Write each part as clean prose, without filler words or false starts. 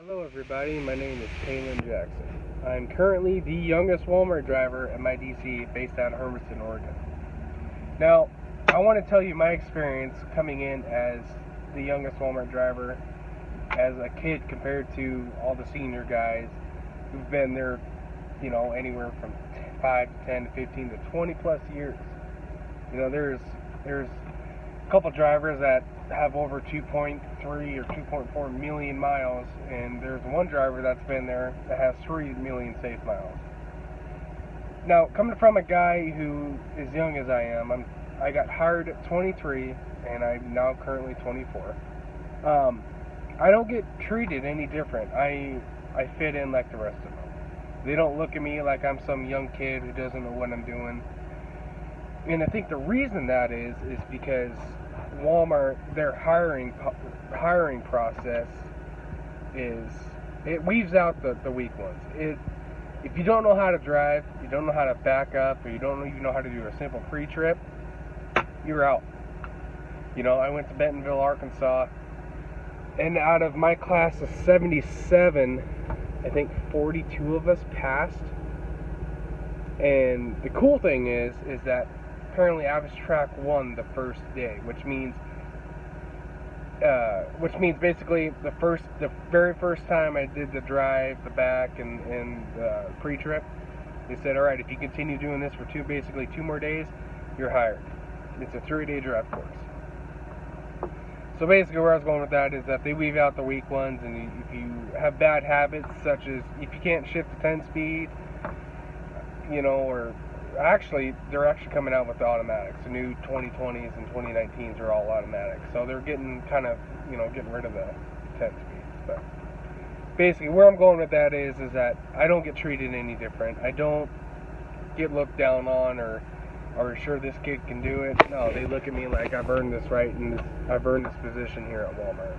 Hello everybody, my name is Taylon Jackson. I'm currently the youngest Walmart driver at my DC based out of Hermiston, Oregon. Now, I want to tell you my experience coming in as the youngest Walmart driver as a kid compared to all the senior guys who've been there, anywhere from 5 to 10 to 15 to 20 plus years. There's a couple drivers that have over 2.3 or 2.4 million miles, and there's one driver that's been there that has 3 million safe miles. Now, coming from a guy who is young as I am, I got hired at 23, and I'm now currently 24. I don't get treated any different. I fit in like the rest of them. They don't look at me like I'm some young kid who doesn't know what I'm doing. And I think the reason that is because Walmart, their hiring process it weaves out the weak ones. If you don't know how to drive, you don't know how to back up, or you don't even know how to do a simple pre-trip, you're out. I went to Bentonville, Arkansas, and out of my class of 77, I think 42 of us passed. And the cool thing is that apparently I was track 1 the first day, which means basically the very first time I did the drive, the back, and the pre-trip, they said, all right, if you continue doing this for two more days, you're hired. It's a 3-day drive course. So basically where I was going with that is that they weave out the weak ones, and if you have bad habits, such as if you can't shift to 10 speed, or actually, they're actually coming out with the automatics. The new 2020s and 2019s are all automatic. So they're getting getting rid of the 10 speeds. But basically, where I'm going with that is that I don't get treated any different. I don't get looked down on or sure this kid can do it. No, they look at me like I've earned this right and I've earned this position here at Walmart.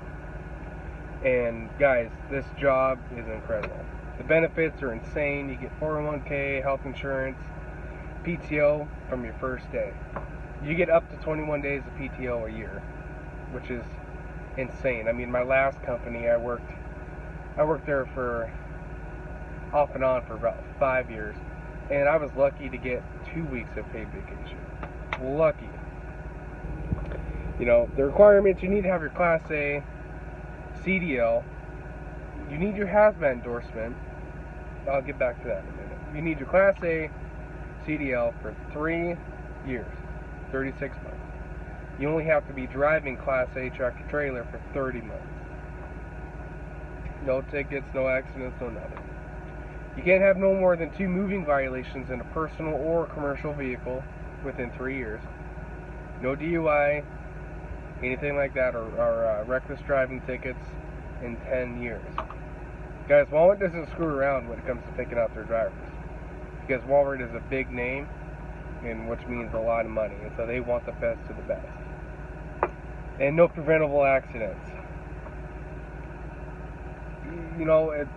And guys, this job is incredible. The benefits are insane. You get 401k, health insurance, PTO from your first day. You get up to 21 days of PTO a year, which is insane. I mean, my last company, I worked there for off and on for about 5 years, and I was lucky to get 2 weeks of paid vacation. Lucky. The requirements: you need to have your Class A CDL. You need your hazmat endorsement. I'll get back to that in a minute. You need your Class A CDL for 3 years, 36 months. You only have to be driving Class A tractor trailer for 30 months. No tickets, no accidents, no nothing. You can't have no more than 2 moving violations in a personal or commercial vehicle within 3 years. No DUI, anything like that, or reckless driving tickets in 10 years. Guys, Walmart doesn't screw around when it comes to picking out their drivers, because Walmart is a big name, and which means a lot of money, and so they want the best of the best. And no preventable accidents. A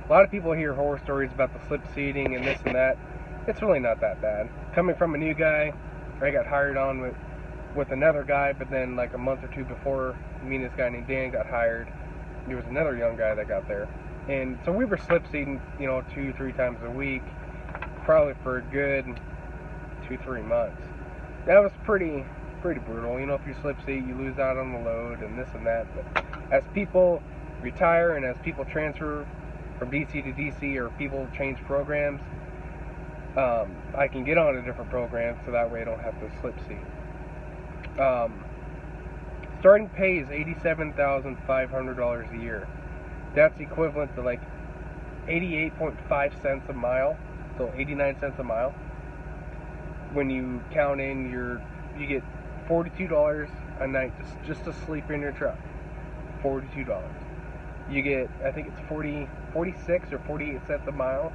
lot of people hear horror stories about the slip seating and this and that. It's really not that bad. Coming from a new guy, I got hired on with another guy, but then like a month or two before me and this guy named Dan got hired, there was another young guy that got there. And so we were slip seating, 2-3 times a week, probably for a good 2-3 months. That was pretty brutal. If you slip seat, you lose out on the load and this and that. But as people retire and as people transfer from DC to DC, or people change programs, I can get on a different program, so that way I don't have to slip seat. Starting pay is $87,500 a year. That's equivalent to like 88.5 cents a mile, so 89 cents a mile. When you count in you get $42 a night just to sleep in your truck. $42. You get, I think it's 46 or 48 cents a mile,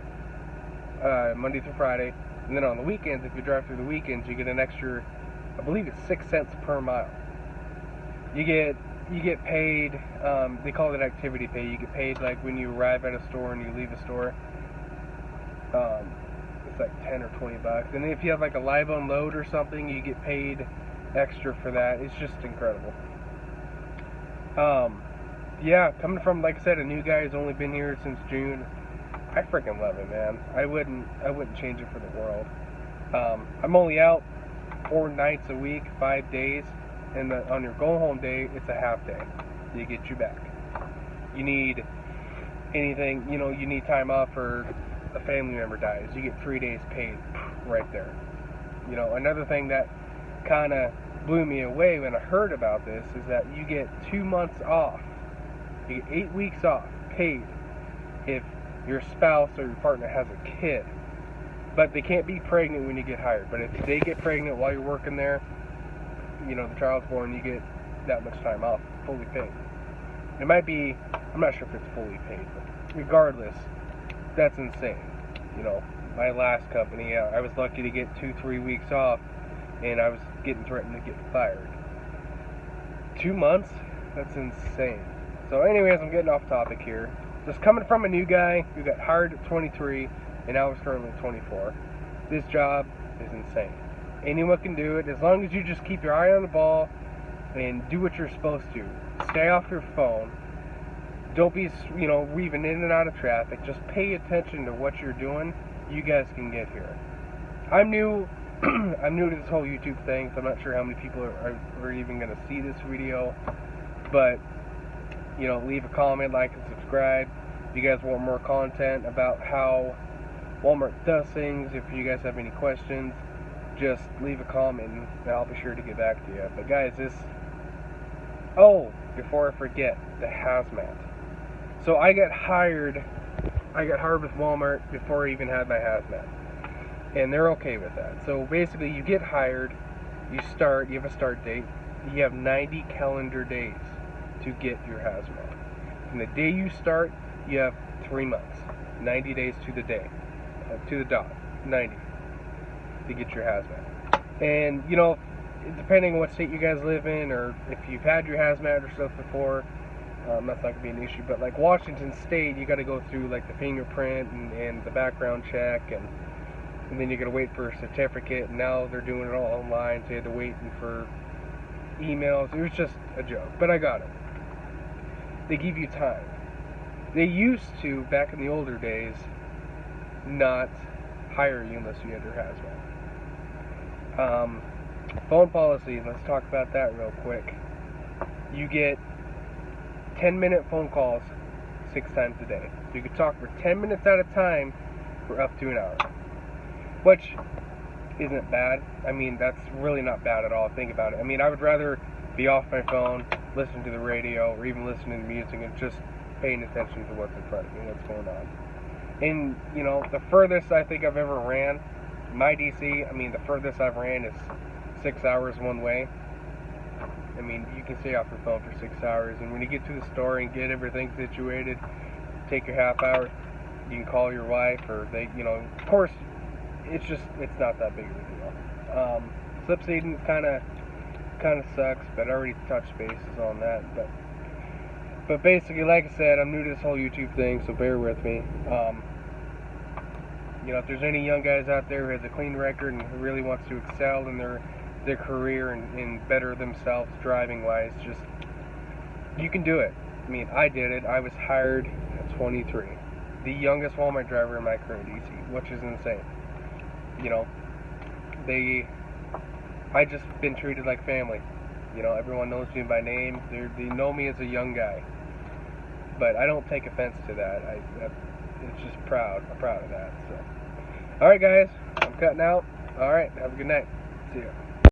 Monday through Friday. And then on the weekends, if you drive through the weekends, you get an extra, I believe it's 6 cents per mile. You get paid, they call it activity pay. You get paid like when you arrive at a store and you leave a store. It's like 10 or 20 bucks. And if you have like a live unload or something, you get paid extra for that. It's just incredible. yeah, coming from, like I said, a new guy who's only been here since June, I freaking love it, man. I wouldn't change it for the world. I'm only out 4 nights a week, 5 days, and on your go home day, it's a half day. They get you back. You need anything, you need time off or a family member dies, you get 3 days paid right there. Another thing that kind of blew me away when I heard about this is that you get 2 months off. You get 8 weeks off paid if your spouse or your partner has a kid. But they can't be pregnant when you get hired. But if they get pregnant while you're working there, the child's born, you get that much time off, fully paid. It might be, I'm not sure if it's fully paid, but regardless, that's insane. My last company, I was lucky to get 2-3 weeks off, and I was getting threatened to get fired. 2 months? That's insane. So anyways, I'm getting off topic here. Just coming from a new guy who got hired at 23, and now is currently 24. This job is insane. Anyone can do it, as long as you just keep your eye on the ball and do what you're supposed to. Stay off your phone. Don't be, weaving in and out of traffic. Just pay attention to what you're doing. You guys can get here. I'm new. I'm new to this whole YouTube thing, so I'm not sure how many people are even going to see this video. But, leave a comment, like, and subscribe. If you guys want more content about how Walmart does things, if you guys have any questions, just leave a comment and I'll be sure to get back to you. But guys, before I forget, the hazmat. So I got hired with Walmart before I even had my hazmat. And they're okay with that. So basically, you get hired, you have a start date, you have 90 calendar days to get your hazmat. From the day you start, you have 3 months, 90 days to the day, to the dot, 90, to get your hazmat. And, depending on what state you guys live in, or if you've had your hazmat or stuff before, that's not going to be an issue. But like Washington State, you got to go through like the fingerprint and the background check, and then you got to wait for a certificate. And now they're doing it all online, so you had to wait for emails. It was just a joke, but I got it. They give you time. They used to, back in the older days, not hire you unless you had your hazmat. Phone policy, let's talk about that real quick. You get 10-minute phone calls 6 times a day. So you can talk for 10 minutes at a time for up to an hour. Which isn't bad. I mean, that's really not bad at all. Think about it. I mean, I would rather be off my phone, listen to the radio, or even listening to music and just paying attention to what's in front of me, what's going on. And, the furthest I think I've ever ran, my DC, the furthest I've ran is 6 hours one way. I mean, you can stay off your phone for 6 hours, and when you get to the store and get everything situated, take your half hour, you can call your wife, or they, of course, it's not that big of a deal. Slip seating kind of sucks, but I already touched bases on that. But basically, like I said, I'm new to this whole YouTube thing, so bear with me. If there's any young guys out there who has a clean record and who really wants to excel in their career and better themselves driving-wise, just, you can do it. I mean, I did it. I was hired at 23. The youngest Walmart driver in my current DC, which is insane. I just been treated like family. Everyone knows me by name. They know me as a young guy. But I don't take offense to that. It's just proud. I'm proud of that. So, all right, guys, I'm cutting out. All right, have a good night. See ya.